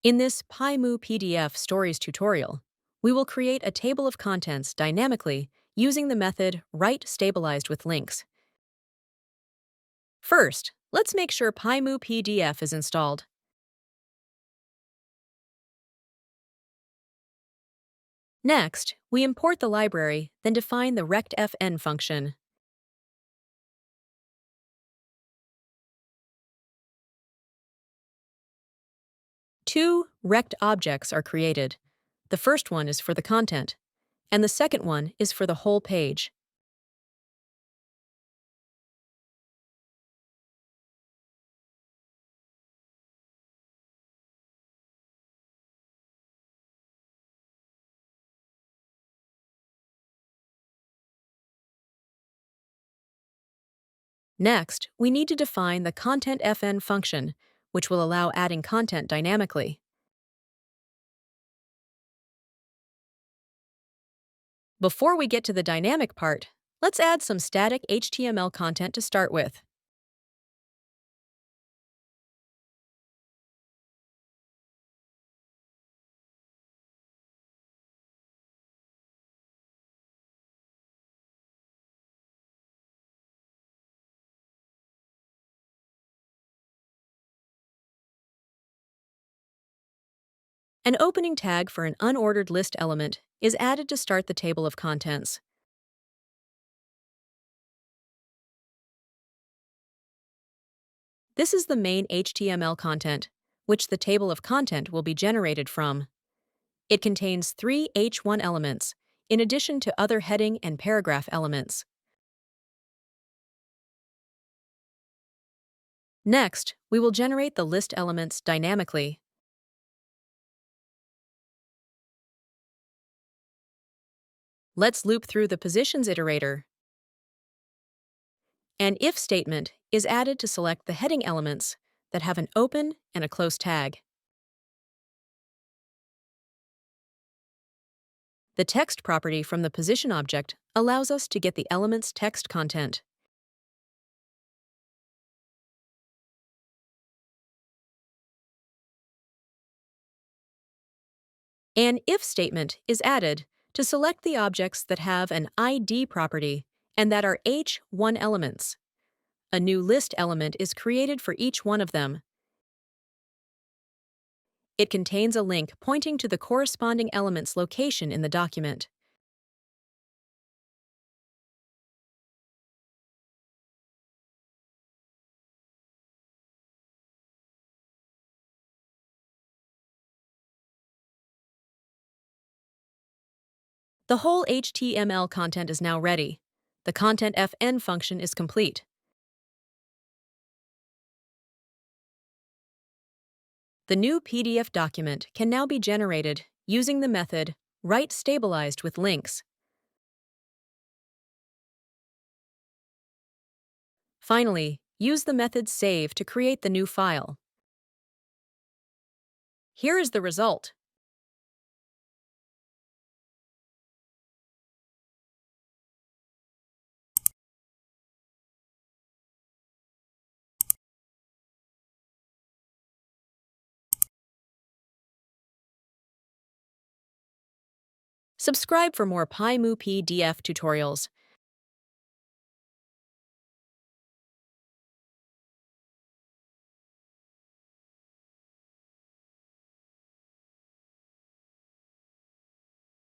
In this PyMuPDF Stories tutorial, we will create a table of contents dynamically using the method writeStabilized with links. First, let's make sure PyMuPDF is installed. Next, we import the library, then define the rectfn function. Two rect objects are created. The first one is for the content, and the second one is for the whole page. Next, we need to define the contentFn function, which will allow adding content dynamically. Before we get to the dynamic part, let's add some static HTML content to start with. An opening tag for an unordered list element is added to start the table of contents. This is the main HTML content, which the table of content will be generated from. It contains 3 H1 elements, in addition to other heading and paragraph elements. Next, we will generate the list elements dynamically. Let's loop through the positions iterator. An if statement is added to select the heading elements that have an open and a close tag. The text property from the position object allows us to get the element's text content. An if statement is added to select the objects that have an ID property and that are H1 elements. A new list element is created for each one of them. It contains a link pointing to the corresponding element's location in the document. The whole HTML content is now ready. The contentFn function is complete. The new PDF document can now be generated using the method writeStabilized with links. Finally, use the method save to create the new file. Here is the result. Subscribe for more PyMuPDF tutorials.